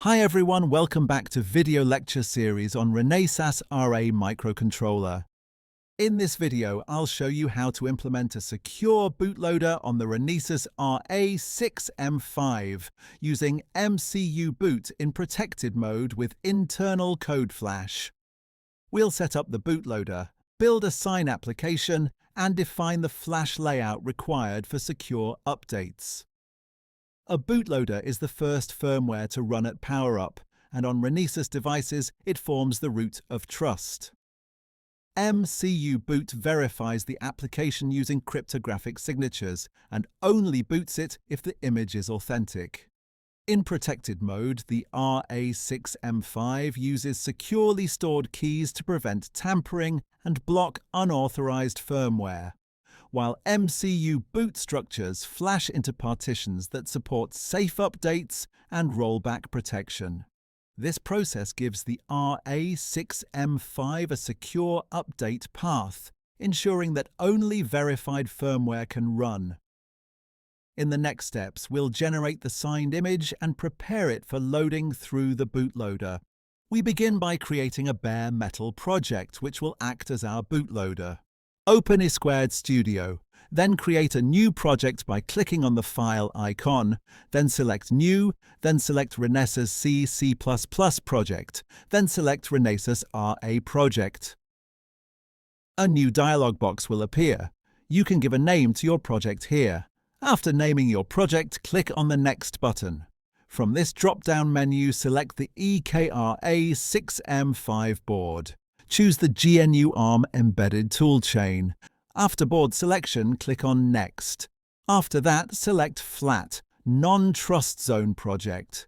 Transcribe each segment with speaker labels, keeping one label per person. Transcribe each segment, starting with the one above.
Speaker 1: Hi everyone, welcome back to video lecture series on RA6M5 RA microcontroller. In this video, I'll show you how to implement a secure bootloader on the RA6M RA6M5 using MCUboot in protected mode with internal code flash. We'll set up the bootloader, build a sign application, and define the flash layout required for secure updates. A bootloader is the first firmware to run at power-up, and on RA6M devices it forms the root of trust. MCUboot verifies the application using cryptographic signatures and only boots it if the image is authentic. In protected mode, the RA6M5 uses securely stored keys to prevent tampering and block unauthorized firmware, while MCUboot structures flash into partitions that support safe updates and rollback protection. This process gives the RA6M5 a secure update path, ensuring that only verified firmware can run. In the next steps, we'll generate the signed image and prepare it for loading through the bootloader. We begin by creating a bare metal project, which will act as our bootloader. Open eSquared Studio, then create a new project by clicking on the file icon, then select New, then select RA6M C++ project, then select RA6M RA project. A new dialog box will appear. You can give a name to your project here. After naming your project, click on the Next button. From this drop-down menu, select the RA6M5 board. Choose the GNU ARM embedded toolchain. After board selection, click on Next. After that, select Flat, Non-Trust Zone Project.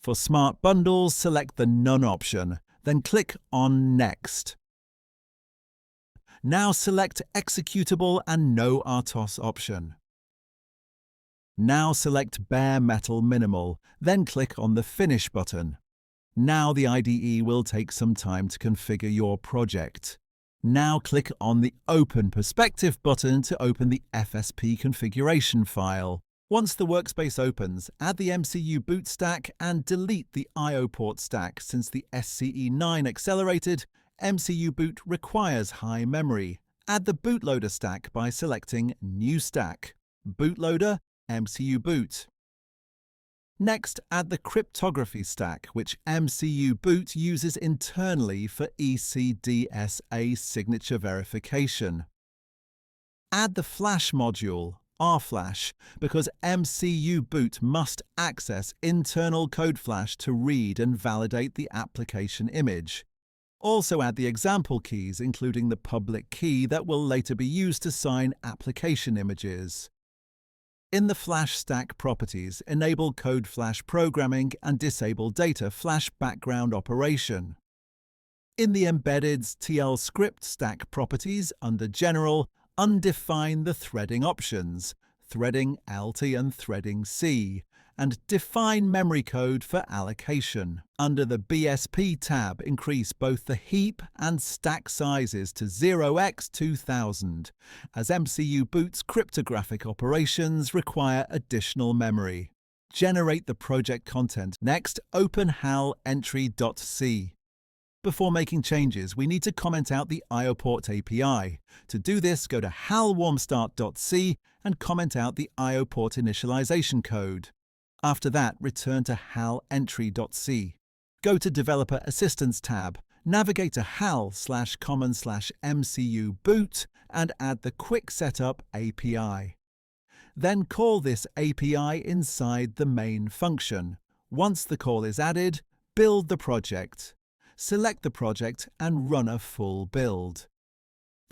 Speaker 1: For Smart Bundles, select the None option, then click on Next. Now select Executable and No RTOS option. Now select Bare Metal Minimal, then click on the Finish button. Now the IDE will take some time to configure your project. Now click on the Open Perspective button to open the FSP configuration file. Once the workspace opens, add the MCUboot stack and delete the I/O port stack. Since the SCE9 accelerated, MCUboot requires high memory. Add the bootloader stack by selecting New Stack, Bootloader, MCUboot. Next, add the cryptography stack, which MCUboot uses internally for ECDSA signature verification. Add the flash module, RFlash, because MCUboot must access internal code flash to read and validate the application image. Also add the example keys, including the public key that will later be used to sign application images. In the Flash Stack properties, enable Code Flash programming and disable Data Flash background operation. In the Embedded TL Script Stack properties, under General, undefine the threading options, threading LT and threading C, and define memory code for allocation. Under the BSP tab, increase both the heap and stack sizes to 0x2000, as MCUboot's cryptographic operations require additional memory. Generate the project content. Next, open HAL entry.c. Before making changes, we need to comment out the I/O port API. To do this, go to halwarmstart.c and comment out the I/O port initialization code. After that, return to halentry.c. Go to Developer Assistance tab, navigate to hal/common/MCUboot and add the Quick Setup API. Then call this API inside the main function. Once the call is added, build the project. Select the project and run a full build.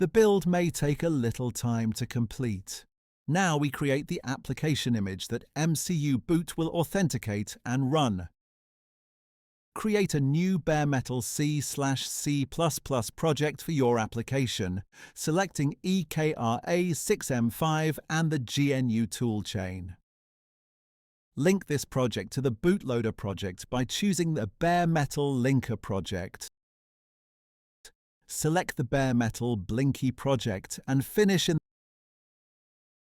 Speaker 1: The build may take a little time to complete. Now we create the application image that MCUboot will authenticate and run. Create a new bare metal C/C++ project for your application, selecting EKRA6M5 and the GNU toolchain. Link this project to the bootloader project by choosing the bare metal linker project. Select the bare metal Blinky project and finish in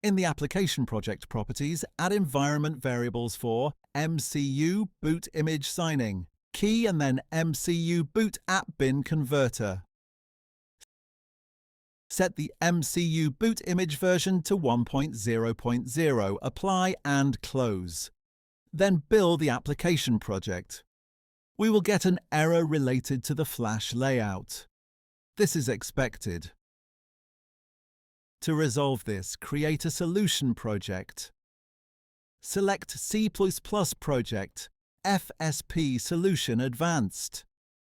Speaker 1: In the application project properties, add environment variables for MCUboot image signing, key and then MCUboot app bin converter. Set the MCUboot image version to 1.0.0, apply and close. Then build the application project. We will get an error related to the flash layout. This is expected. To resolve this, create a solution project. Select C++ project, FSP Solution Advanced.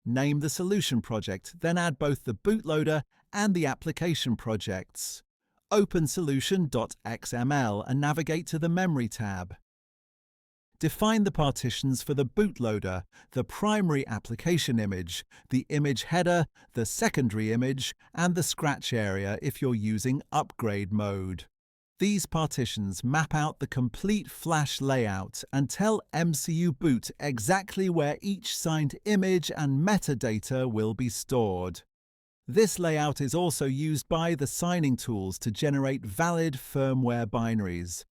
Speaker 1: Name the solution project, then add both the bootloader and the application projects. Open solution.xml and navigate to the Memory tab. Define the partitions for the bootloader, the primary application image, the image header, the secondary image, and the scratch area if you're using upgrade mode. These partitions map out the complete flash layout and tell MCUboot exactly where each signed image and metadata will be stored. This layout is also used by the signing tools to generate valid firmware binaries.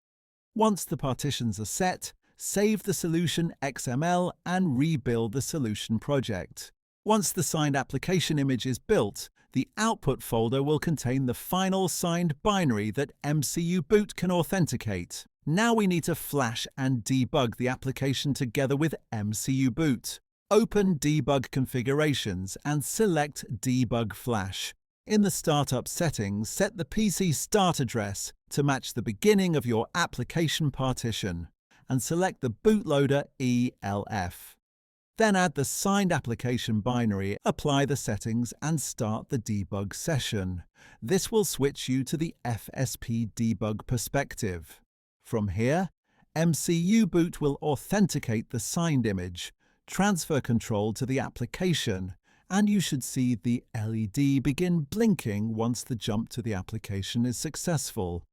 Speaker 1: Once the partitions are set, save the solution XML and rebuild the solution project. Once the signed application image is built, the output folder will contain the final signed binary that MCUboot can authenticate. Now we need to flash and debug the application together with MCUboot. Open Debug Configurations and select Debug Flash. In the Startup settings, set the PC start address to match the beginning of your application partition, and select the bootloader ELF. Then add the signed application binary, apply the settings, and start the debug session. This will switch you to the FSP debug perspective. From here, MCUboot will authenticate the signed image, transfer control to the application, and you should see the LED begin blinking once the jump to the application is successful.